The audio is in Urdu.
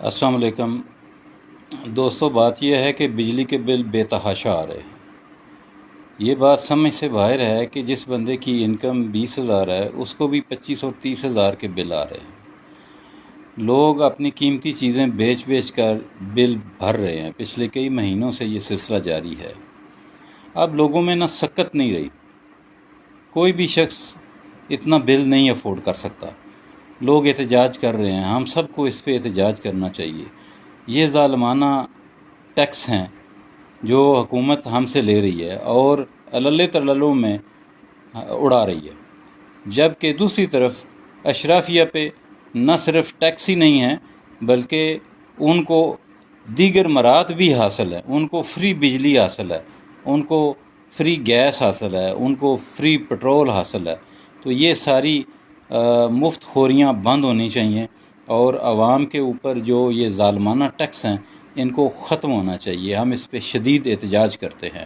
السلام علیکم دوستو، بات یہ ہے کہ بجلی کے بل بے تحاشا آ رہے ہیں۔ یہ بات سمجھ سے باہر ہے کہ جس بندے کی انکم 20,000 ہے اس کو بھی 25 اور 30,000 کے بل آ رہے ہیں۔ لوگ اپنی قیمتی چیزیں بیچ کر بل بھر رہے ہیں۔ پچھلے کئی مہینوں سے یہ سلسلہ جاری ہے۔ اب لوگوں میں نہ سکت نہیں رہی، کوئی بھی شخص اتنا بل نہیں افورڈ کر سکتا۔ لوگ احتجاج کر رہے ہیں، ہم سب کو اس پہ احتجاج کرنا چاہیے۔ یہ ظالمانہ ٹیکس ہیں جو حکومت ہم سے لے رہی ہے اور علل تللوں میں اڑا رہی ہے، جبکہ دوسری طرف اشرافیہ پہ نہ صرف ٹیکس ہی نہیں ہے بلکہ ان کو دیگر مراد بھی حاصل ہے۔ ان کو فری بجلی حاصل ہے، ان کو فری گیس حاصل ہے، ان کو فری پٹرول حاصل ہے۔ تو یہ ساری مفت خوریاں بند ہونی چاہیے اور عوام کے اوپر جو یہ ظالمانہ ٹیکس ہیں ان کو ختم ہونا چاہیے۔ ہم اس پہ شدید احتجاج کرتے ہیں۔